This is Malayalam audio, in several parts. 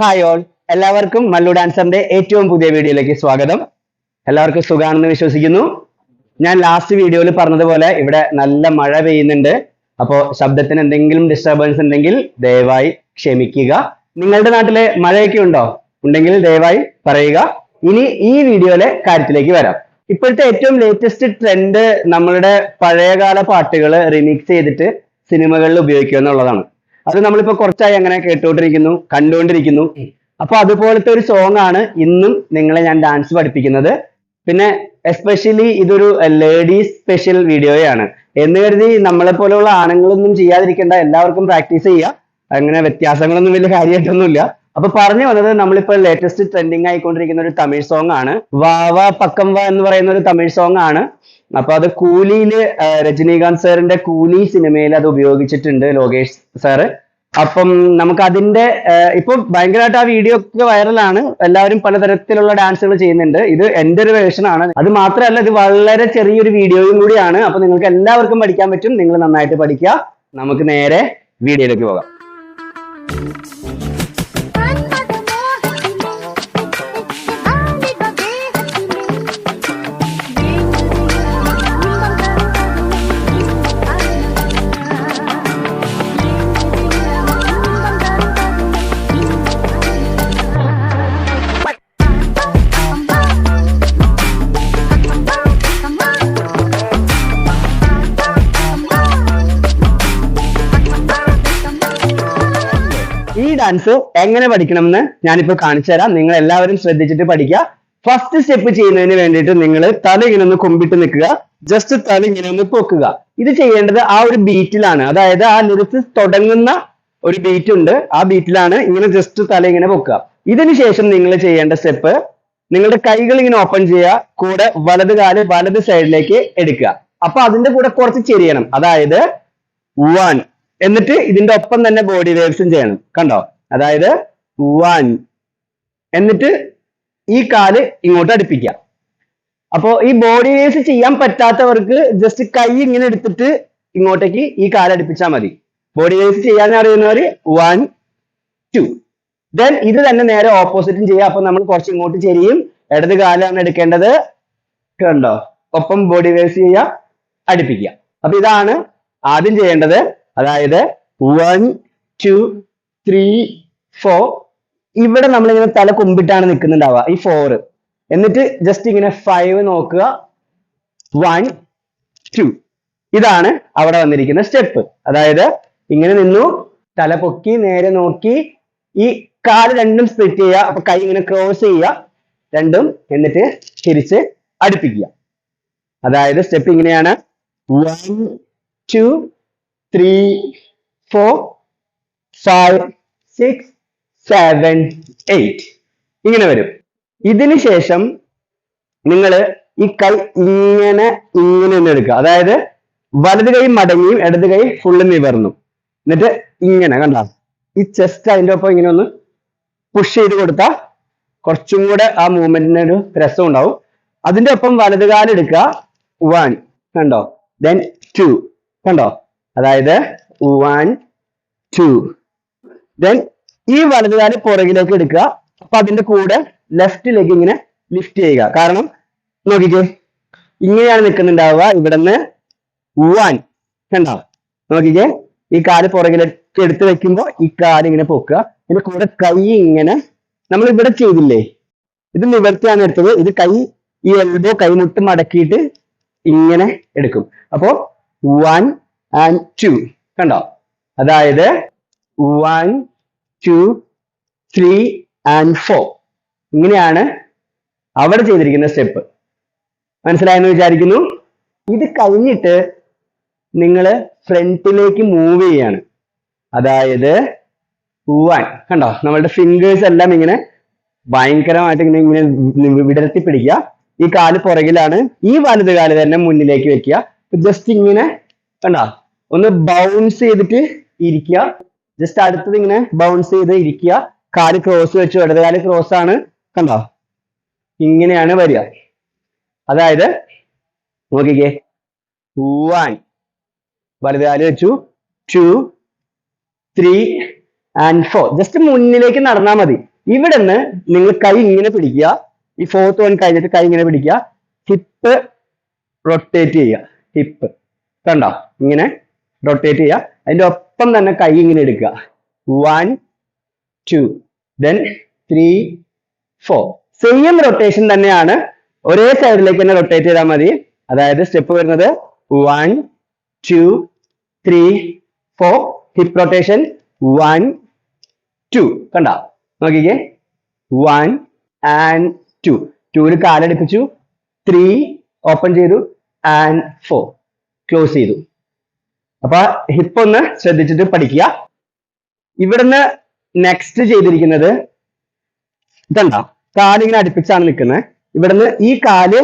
ഹായ് ഓൾ, എല്ലാവർക്കും മല്ലു ഡാൻസറിന്റെ ഏറ്റവും പുതിയ വീഡിയോയിലേക്ക് സ്വാഗതം. എല്ലാവർക്കും സുഖാണെന്ന് വിശ്വസിക്കുന്നു. ഞാൻ ലാസ്റ്റ് വീഡിയോയിൽ പറഞ്ഞതുപോലെ ഇവിടെ നല്ല മഴ പെയ്യുന്നുണ്ട്. അപ്പോൾ ശബ്ദത്തിന് എന്തെങ്കിലും ഡിസ്റ്റർബൻസ് ഉണ്ടെങ്കിൽ ദയവായി ക്ഷമിക്കുക. നിങ്ങളുടെ നാട്ടിലെ മഴയൊക്കെ ഉണ്ടോ? ഉണ്ടെങ്കിൽ ദയവായി പറയുക. ഇനി ഈ വീഡിയോയിലെ കാര്യത്തിലേക്ക് വരാം. ഇപ്പോഴത്തെ ഏറ്റവും ലേറ്റസ്റ്റ് ട്രെൻഡ് നമ്മളുടെ പഴയകാല പാട്ടുകൾ റിമിക്സ് ചെയ്തിട്ട് സിനിമകളിൽ ഉപയോഗിക്കുക എന്നുള്ളതാണ്. അത് നമ്മളിപ്പോ കുറച്ചായി അങ്ങനെ കേട്ടുകൊണ്ടിരിക്കുന്നു, കണ്ടുകൊണ്ടിരിക്കുന്നു. അപ്പൊ അതുപോലത്തെ ഒരു സോങ് ആണ് ഇന്നും നിങ്ങളെ ഞാൻ ഡാൻസ് പഠിപ്പിക്കുന്നത്. പിന്നെ എസ്പെഷ്യലി ഇതൊരു ലേഡീസ് സ്പെഷ്യൽ വീഡിയോയാണ് എന്ന് കരുതി നമ്മളെ പോലെയുള്ള ആണുങ്ങളൊന്നും ചെയ്യാതിരിക്കേണ്ട, എല്ലാവർക്കും പ്രാക്ടീസ് ചെയ്യുക. അങ്ങനെ വ്യത്യാസങ്ങളൊന്നും വലിയ കാര്യമായിട്ടൊന്നുമില്ല. അപ്പൊ പറഞ്ഞു വന്നത്, നമ്മളിപ്പോ ലേറ്റസ്റ്റ് ട്രെൻഡിങ് ആയിക്കൊണ്ടിരിക്കുന്ന ഒരു തമിഴ് സോങ് ആണ്. വാവ പക്കം വാ എന്ന് പറയുന്ന ഒരു തമിഴ് സോങ് ആണ്. അപ്പൊ അത് കൂലിയില് രജനീകാന്ത് സാറിന്റെ കൂലി സിനിമയിൽ അത് ഉപയോഗിച്ചിട്ടുണ്ട് ലോകേഷ് സാറ്. അപ്പം നമുക്ക് അതിന്റെ ഇപ്പൊ ഭയങ്കരമായിട്ട് ആ വീഡിയോ ഒക്കെ വൈറലാണ്. എല്ലാവരും പലതരത്തിലുള്ള ഡാൻസുകൾ ചെയ്യുന്നുണ്ട്. ഇത് എന്റെ ഒരു വേർഷൻ ആണ്. അത് മാത്രമല്ല, ഇത് വളരെ ചെറിയൊരു വീഡിയോയും കൂടിയാണ്. അപ്പൊ നിങ്ങൾക്ക് എല്ലാവർക്കും പഠിക്കാൻ പറ്റും. നിങ്ങൾ നന്നായിട്ട് പഠിക്കുക. നമുക്ക് നേരെ വീഡിയോയിലേക്ക് പോകാം. ഈ ഡാൻസ് എങ്ങനെ പഠിക്കണമെന്ന് ഞാനിപ്പോ കാണിച്ചു തരാം. നിങ്ങൾ എല്ലാവരും ശ്രദ്ധിച്ചിട്ട് പഠിക്കുക. ഫസ്റ്റ് സ്റ്റെപ്പ് ചെയ്യുന്നതിന് വേണ്ടിയിട്ട് നിങ്ങൾ തല ഇങ്ങനെ ഒന്ന് കൊമ്പിട്ട് നിൽക്കുക. ജസ്റ്റ് തല ഇങ്ങനെ ഒന്ന് പൊക്കുക. ഇത് ചെയ്യേണ്ടത് ആ ഒരു ബീറ്റിലാണ്. അതായത് ആ ലിറിക്സ് തുടങ്ങുന്ന ഒരു ബീറ്റ് ഉണ്ട്, ആ ബീറ്റിലാണ് ഇങ്ങനെ ജസ്റ്റ് തല ഇങ്ങനെ പൊക്കുക. ഇതിന് ശേഷം നിങ്ങൾ ചെയ്യേണ്ട സ്റ്റെപ്പ്, നിങ്ങളുടെ കൈകൾ ഇങ്ങനെ ഓപ്പൺ ചെയ്യുക. കൂടെ വലത് കാല് വലത് സൈഡിലേക്ക് എടുക്കുക. അപ്പൊ അതിന്റെ കൂടെ കുറച്ച് ചെരിയണം. അതായത് 1, എന്നിട്ട് ഇതിന്റെ ഒപ്പം തന്നെ ബോഡി വേവ്സും ചെയ്യണം. കണ്ടോ? അതായത് 1, എന്നിട്ട് ഈ കാല് ഇങ്ങോട്ട് അടുപ്പിക്കുക. അപ്പോ ഈ ബോഡി വേവ്സ് ചെയ്യാൻ പറ്റാത്തവർക്ക് ജസ്റ്റ് കൈ ഇങ്ങനെ എടുത്തിട്ട് ഇങ്ങോട്ടേക്ക് ഈ കാല് അടുപ്പിച്ചാൽ മതി. ബോഡി വേവ്സ് ചെയ്യാൻ അറിയുന്നവര് 1, 2. ദെൻ ഇത് തന്നെ നേരെ ഓപ്പോസിറ്റും ചെയ്യുക. അപ്പൊ നമ്മൾ കുറച്ച് ഇങ്ങോട്ട് ചെരിയും. ഇടത് കാലാണ് എടുക്കേണ്ടത്. കണ്ടോ? ഒപ്പം ബോഡി വേവ്സ് ചെയ്യുക, അടുപ്പിക്കുക. അപ്പൊ ഇതാണ് ആദ്യം ചെയ്യേണ്ടത്. അതായത് 1, 2, 3, 4. ഇവിടെ നമ്മളിങ്ങനെ തല കുമ്പിട്ടാണ് നിൽക്കുന്നുണ്ടാവുക, ഈ 4. എന്നിട്ട് ജസ്റ്റ് ഇങ്ങനെ 5 നോക്കുക. 1, 2. ഇതാണ് അവിടെ വന്നിരിക്കുന്ന സ്റ്റെപ്പ്. അതായത് ഇങ്ങനെ നിന്നു, തല പൊക്കി നേരെ നോക്കി, ഈ കാല് രണ്ടും സ്പ്ലിറ്റ് ചെയ്യുക. അപ്പൊ കൈ ഇങ്ങനെ ക്രോസ് ചെയ്യുക രണ്ടും, എന്നിട്ട് തിരിച്ച് അടുപ്പിക്കുക. അതായത് സ്റ്റെപ്പ് ഇങ്ങനെയാണ്: 1, 2, 3, 4, 5, 6, 7, 8. ഇങ്ങനെ വരും. ഇതിന് ശേഷം നിങ്ങൾ ഈ കൈ ഇങ്ങനെ ഒന്ന് എടുക്കുക. അതായത് വലത് കൈ മടങ്ങിയും ഇടത് കൈ ഫുള്ള് നിവർന്നു. എന്നിട്ട് ഇങ്ങനെ കണ്ട ഈ ചെസ്റ്റ് അതിന്റെ ഒപ്പം ഇങ്ങനെ ഒന്ന് പുഷ് ചെയ്ത് കൊടുത്താൽ കുറച്ചും കൂടെ ആ മൂവ്മെന്റിന് ഒരു രസം ഉണ്ടാവും. അതിന്റെ ഒപ്പം വലത് കാലം എടുക്കുക. 1, കണ്ടോ? ദെൻ 2, കണ്ടോ? അതായത് 1, 2. ദെൻ ഈ വലതുകാല് പുറകിലേക്ക് എടുക്കുക. അപ്പൊ അതിന്റെ കൂടെ ലെഫ്റ്റിലേക്ക് ഇങ്ങനെ ലിഫ്റ്റ് ചെയ്യുക. കാരണം നോക്കിക്കേ, ഇങ്ങനെയാണ് നിൽക്കുന്നുണ്ടാവുക. ഇവിടുന്ന് 1, കണ്ടോ? നോക്കിക്കേ, ഈ കാല് പുറകിലേക്ക് എടുത്ത് വെക്കുമ്പോ ഈ കാല് ഇങ്ങനെ പൊക്കുക. ഇതിന്റെ കൂടെ കൈ ഇങ്ങനെ നമ്മൾ ഇവിടെ ചെയ്തില്ലേ, ഇത് നിവർത്തിയാണ് എടുത്തത്. ഇത് കൈ, ഈ എൽബോ കൈമുട്ട് മടക്കിയിട്ട് ഇങ്ങനെ എടുക്കും. അപ്പോ 1 and 2, കണ്ടോ? അതായത് 1, 2, 3 and 4. ഇങ്ങനെയാണ് അവിടെ ചെയ്തിരിക്കുന്ന സ്റ്റെപ്പ്. മനസ്സിലായെന്ന് വിചാരിക്കുന്നു. ഇത് കഴിഞ്ഞിട്ട് നിങ്ങൾ ഫ്രണ്ടിലേക്ക് മൂവ് ചെയ്യാണ്. അതായത് 1, കണ്ടോ? നമ്മളുടെ ഫിംഗേഴ്സ് എല്ലാം ഇങ്ങനെ ഭയങ്കരമായിട്ട് ഇങ്ങനെ വിടർത്തി പിടിക്കുക. ഈ കാല് പുറകിലാണ്, ഈ വലത് കാല് തന്നെ മുന്നിലേക്ക് വെക്കുക. ജസ്റ്റ് ഇങ്ങനെ കണ്ടോ, ഒന്ന് ബൗൺസ് ചെയ്തിട്ട് ഇരിക്കുക. ജസ്റ്റ് അടുത്തത് ഇങ്ങനെ ബൗൺസ് ചെയ്ത് ഇരിക്കുക. കാല് ക്രോസ് വെച്ചു, ഇടത് കാല് ക്രോസ് ആണ്. കണ്ടോ? ഇങ്ങനെയാണ് വരിക. അതായത് നോക്കിക്കേ, 1, വലത് കാല് വെച്ചു, 2, 3 and 4. ജസ്റ്റ് മുന്നിലേക്ക് നടന്നാൽ മതി. ഇവിടെ നിന്ന് നിങ്ങൾ കൈ ഇങ്ങനെ പിടിക്കുക. ഈ ഫോർത്ത് വൺ കഴിഞ്ഞിട്ട് കൈ ഇങ്ങനെ പിടിക്കുക. ഹിപ്പ് റൊട്ടേറ്റ് ചെയ്യുക. ഹിപ്പ് കണ്ടോ ഇങ്ങനെ റൊട്ടേറ്റ് ചെയ്യുക. അതിന്റെ ഒപ്പം തന്നെ കൈ ഇങ്ങനെ എടുക്കുക. 1 2 then 3 4. സെയിം റൊട്ടേഷൻ തന്നെയാണ്, ഒരേ സൈഡിലേക്ക് തന്നെ റൊട്ടേറ്റ് ചെയ്താൽ മതി. അതായത് സ്റ്റെപ്പ് വരുന്നത് 1 2 3 4. Hip rotation 1 2. കണ്ടോ നോക്കിക്കേ 1 and 2. 2 കാലടിപ്പിച്ചു, 3 ഓപ്പൺ ചെയ്തു and 4 ക്ലോസ് ചെയ്തു. അപ്പൊ ഹിപ്പ് ഒന്ന് ശ്രദ്ധിച്ചിട്ട് പഠിക്കുക. ഇവിടുന്ന് നെക്സ്റ്റ് ചെയ്തിരിക്കുന്നത് ഇതുണ്ടോ, കാലിങ്ങനെ അടുപ്പിച്ചാണ് നിൽക്കുന്നത്. ഇവിടുന്ന് ഈ കാല്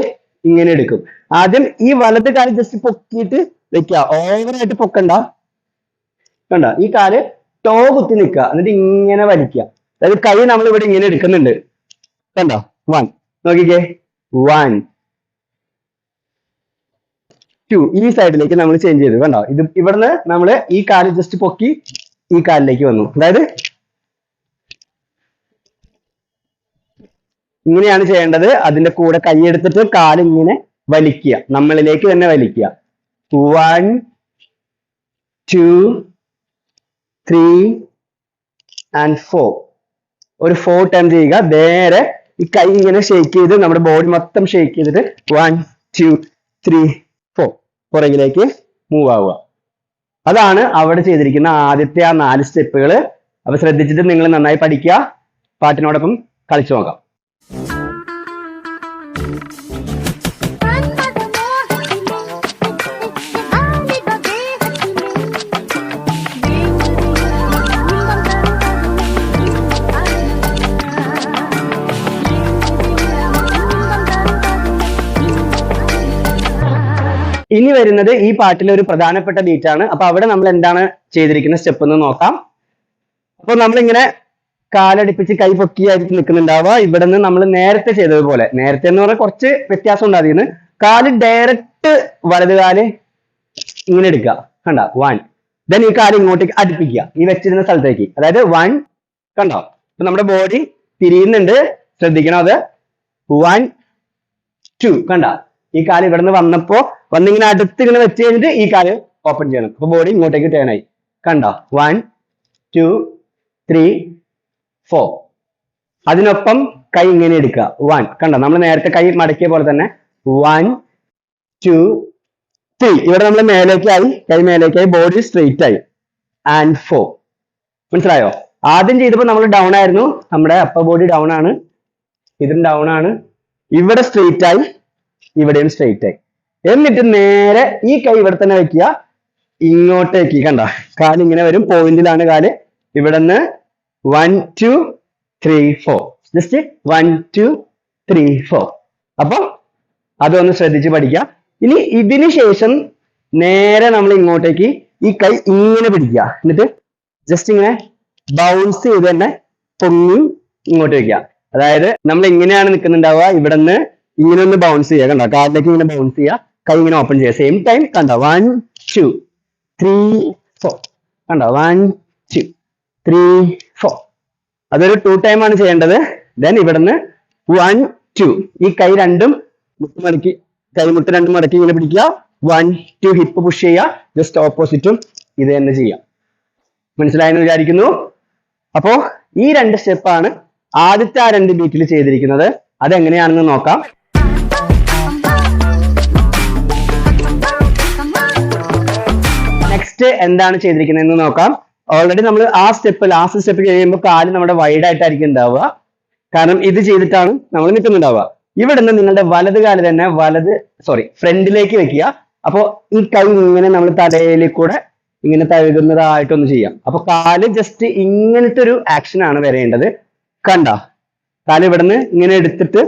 ഇങ്ങനെ എടുക്കും. ആദ്യം ഈ വലത് കാല് ജസ്റ്റ് പൊക്കിയിട്ട് വെക്കുക, ഓവറായിട്ട് പൊക്കണ്ട. കണ്ട ഈ കാല് ടോ കുത്തി നിൽക്കുക, എന്നിട്ട് ഇങ്ങനെ വലിക്കുക. അതായത് കൈ നമ്മൾ ഇവിടെ ഇങ്ങനെ എടുക്കുന്നുണ്ട്. കണ്ടോ 1 നോക്കിക്കേ 1 2. ഈ സൈഡിലേക്ക് നമ്മൾ ചേഞ്ച് ചെയ്തു. കണ്ടോ ഇത് ഇവിടുന്ന് നമ്മൾ ഈ കാല് ജസ്റ്റ് പൊക്കി ഈ കാലിലേക്ക് വന്നു. അതായത് ഇങ്ങനെയാണ് ചെയ്യേണ്ടത്. അതിന്റെ കൂടെ കൈ എടുത്തിട്ട് കാല് ഇങ്ങനെ വലിക്കുക, നമ്മളിലേക്ക് തന്നെ വലിക്കുക. 1 2 3 and 4. ഒരു 4 ടൈം ചെയ്യുക. നേരെ ഈ കൈ ഇങ്ങനെ ഷേക്ക് ചെയ്ത് നമ്മുടെ ബോഡി മൊത്തം ഷേക്ക് ചെയ്തിട്ട് 1 2 3 4 പുറകിലേക്ക് മൂവ് ആവുക. അതാണ് അവിടെ ചെയ്തിരിക്കുന്ന ആദ്യത്തെ ആ 4 സ്റ്റെപ്പുകൾ. അപ്പൊ ശ്രദ്ധിച്ചിട്ട് നിങ്ങൾ നന്നായി പഠിക്കുക. പാട്ടിനോടൊപ്പം കളിച്ചു നോക്കാം. ഇനി വരുന്നത് ഈ പാട്ടിലെ ഒരു പ്രധാനപ്പെട്ട ബീറ്റ് ആണ്. അപ്പൊ അവിടെ നമ്മൾ എന്താണ് ചെയ്തിരിക്കുന്ന സ്റ്റെപ്പ് എന്ന് നോക്കാം. അപ്പൊ നമ്മളിങ്ങനെ കാലടിപ്പിച്ച് കൈ പൊക്കിയായിട്ട് നിൽക്കുന്നുണ്ടാവുക. ഇവിടെ നിന്ന് നമ്മൾ നേരത്തെ ചെയ്തതുപോലെ, നേരത്തെ എന്ന് പറഞ്ഞാൽ കുറച്ച് വ്യത്യാസം ഉണ്ട്. അതിൽ കാല് ഡയറക്റ്റ് വലത് കാല് ഇങ്ങനെ എടുക്കുക. കണ്ട 1. ദെൻ ഈ കാല് ഇങ്ങോട്ടേക്ക് അടുപ്പിക്കുക ഈ വെച്ചിരുന്ന സ്ഥലത്തേക്ക്. അതായത് 1 കണ്ടോ. അപ്പൊ നമ്മുടെ ബോഡി തിരിയുന്നുണ്ട്, ശ്രദ്ധിക്കണം അത്. 1 2 കണ്ട ഈ കാല് ഇവിടെ നിന്ന് വന്നിങ്ങനെ അടുത്ത് ഇങ്ങനെ വെച്ച് കഴിഞ്ഞിട്ട് ഈ കാല് ഓപ്പൺ ചെയ്യണം. അപ്പൊ ബോഡി ഇങ്ങോട്ടേക്ക് ടേൺ ആയി. കണ്ടോ 1 2 3 4. അതിനൊപ്പം കൈ ഇങ്ങനെ എടുക്കുക. 1 കണ്ടോ നമ്മൾ നേരത്തെ കൈ മടക്കിയ പോലെ തന്നെ 1 2 3. ഇവിടെ നമ്മൾ മേലേക്കായി, കൈ മേലേക്കായി, ബോഡി സ്ട്രെയിറ്റ് ആയി and 4. മനസ്സിലായോ? ആദ്യം ചെയ്തപ്പോൾ നമ്മൾ ഡൗൺ ആയിരുന്നു, നമ്മുടെ അപ്പർ ബോഡി ഡൗൺ ആണ്, ഇതും ഡൗൺ ആണ്. ഇവിടെ സ്ട്രെയിറ്റ് ആയി, ഇവിടെയും സ്ട്രെയിറ്റ് ആയി. എന്നിട്ട് നേരെ ഈ കൈ ഇവിടെ തന്നെ വെക്കുക, ഇങ്ങോട്ടേക്ക്. കണ്ട കാല് ഇങ്ങനെ വരും, പോയിന്റിലാണ് കാല്. ഇവിടെ നിന്ന് 1 2 3 4. ജസ്റ്റ് 1 2 3 4. അപ്പൊ അതൊന്ന് ശ്രദ്ധിച്ച് പഠിക്കുക. ഇനി ഇതിന് ശേഷം നേരെ നമ്മൾ ഇങ്ങോട്ടേക്ക് ഈ കൈ ഇങ്ങനെ പിടിക്കുക. എന്നിട്ട് ജസ്റ്റ് ഇങ്ങനെ ബൗൺസ് ചെയ്ത് തന്നെ പൊങ്ങി ഇങ്ങോട്ട് വെക്കുക. അതായത് നമ്മൾ ഇങ്ങനെയാണ് നിൽക്കുന്നുണ്ടാവുക, ഇവിടെ നിന്ന് ഇങ്ങനെ ഒന്ന് ബൗൺസ് ചെയ്യുക. കണ്ടോ കാലിലേക്ക് ഇങ്ങനെ ബൗൺസ് ചെയ്യുക, കൈ ഇങ്ങനെ ഓപ്പൺ ചെയ്യുക. സെയിം ടൈം കണ്ടോ 1 2 3 4. കണ്ടോ 1 2 3 4. അതൊരു 2 ടൈം ആണ് ചെയ്യേണ്ടത്. ദെൻ ഇവിടുന്ന് 1 2. ഈ കൈ രണ്ടും മുട്ടുമടക്കി, കൈമുട്ട് രണ്ടും മടക്കി ഇങ്ങനെ പിടിക്കുക. 1 2 ഹിപ്പ് പുഷ് ചെയ്യുക. ജസ്റ്റ് ഓപ്പോസിറ്റും ഇത് തന്നെ ചെയ്യാം. മനസ്സിലായെന്ന് വിചാരിക്കുന്നു. അപ്പോ ഈ 2 സ്റ്റെപ്പാണ് ആദ്യത്തെ ആ 2 ബീറ്റിൽ ചെയ്തിരിക്കുന്നത്. അതെങ്ങനെയാണെന്ന് നോക്കാം. നെക്സ്റ്റ് എന്താണ് ചെയ്തിരിക്കുന്നത് നോക്കാം. ഓൾറെഡി നമ്മൾ ആ സ്റ്റെപ്പ്, ലാസ്റ്റ് സ്റ്റെപ്പ് കഴിയുമ്പോൾ കാല് നമ്മുടെ വൈഡ് ആയിട്ടായിരിക്കും ഉണ്ടാവുക. കാരണം ഇത് ചെയ്തിട്ടാണ് നമ്മൾ നിൽക്കുന്നുണ്ടാവുക. ഇവിടെ നിന്ന് നിങ്ങളുടെ വലത് കാല് തന്നെ ഫ്രണ്ടിലേക്ക് വെക്കുക. അപ്പോ ഈ കൈ ഇങ്ങനെ നമ്മൾ തലയിൽ കൂടെ ഇങ്ങനെ തഴുകുന്നതായിട്ടൊന്ന് ചെയ്യാം. അപ്പൊ കാല് ജസ്റ്റ് ഇങ്ങനത്തെ ഒരു ആക്ഷൻ ആണ് വരേണ്ടത്. കണ്ട കാല് ഇവിടെ നിന്ന് ഇങ്ങനെ എടുത്തിട്ട്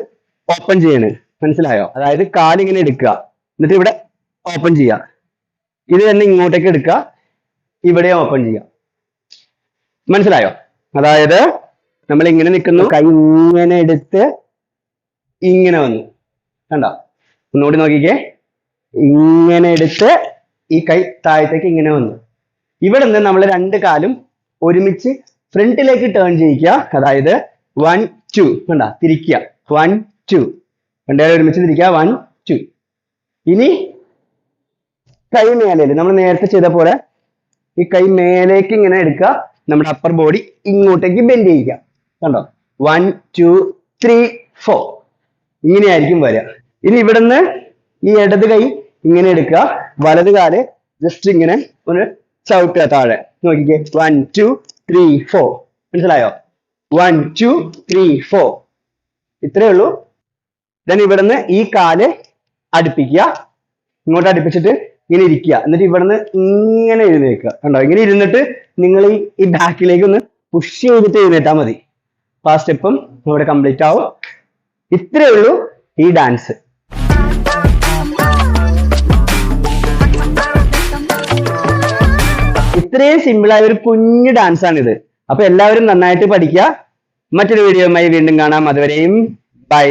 ഓപ്പൺ ചെയ്യണ്. മനസ്സിലായോ? അതായത് കാല് ഇങ്ങനെ എടുക്കുക, എന്നിട്ട് ഇവിടെ ഓപ്പൺ ചെയ്യുക. ഇത് തന്നെ ഇങ്ങോട്ടേക്ക് എടുക്കുക, ഇവിടെ ഓപ്പൺ ചെയ്യുക. മനസ്സിലായോ? അതായത് നമ്മൾ ഇങ്ങനെ നിൽക്കുന്നു, കൈ ഇങ്ങനെ എടുത്ത് ഇങ്ങനെ വന്നു. കണ്ടോ? ഒന്നുകൂടി നോക്കിക്കേ. ഇങ്ങനെ എടുത്ത് ഈ കൈ താഴത്തേക്ക് ഇങ്ങനെ വന്നു. ഇവിടെ നിന്ന് നമ്മൾ 2 കാലും ഒരുമിച്ച് ഫ്രണ്ടിലേക്ക് ടേൺ ചെയ്യിക്കുക. അതായത് 1 2 കണ്ട തിരിക്കുക 1 2 രണ്ടുപേരും ഒരുമിച്ച് തിരിക്കുക 1 2. ഇനി കൈ മേലെ നമ്മൾ നേരത്തെ ചെയ്ത പോലെ ഈ കൈ മേലേക്ക് ഇങ്ങനെ എടുക്കുക, നമ്മുടെ അപ്പർ ബോഡി ഇങ്ങോട്ടേക്ക് ബെൻഡ് ചെയ്യുക. കണ്ടോ 1 2 3 4 ഇങ്ങനെയായിരിക്കും വരിക. ഇനി ഇവിടുന്ന് ഈ ഇടത് കൈ ഇങ്ങനെ എടുക്കുക, വലത് കാല് ജസ്റ്റ് ഇങ്ങനെ ഒന്ന് ചവിട്ടുക താഴെ. നോക്കിക്കേ 1 2 3 4 മനസ്സിലായോ? 1 2 3 4 ഇത്രയേ ഉള്ളൂ. ദെൻ ഇവിടുന്ന് ഈ കാല് അടുപ്പിക്കുക, ഇങ്ങോട്ട് അടുപ്പിച്ചിട്ട് ഇങ്ങനെ ഇരിക്കുക. എന്നിട്ട് ഇവിടുന്ന് ഇങ്ങനെ എഴുന്നേക്കുക. കണ്ടോ? ഇങ്ങനെ ഇരുന്നിട്ട് നിങ്ങൾ ഈ ബാക്കിലേക്ക് ഒന്ന് പുഷ് ചെയ്തിട്ട് എഴുന്നേറ്റാൽ മതി. ആ സ്റ്റെപ്പും ഇവിടെ കംപ്ലീറ്റ് ആവും. ഇത്രയേ ഉള്ളൂ ഈ ഡാൻസ്. ഇത്രയും സിമ്പിൾ ആയ ഒരു കുഞ്ഞു ഡാൻസ് ആണിത്. അപ്പൊ എല്ലാവരും നന്നായിട്ട് പഠിക്കുക. മറ്റൊരു വീഡിയോയുമായി വീണ്ടും കാണാം. അതുവരെയും ബൈ.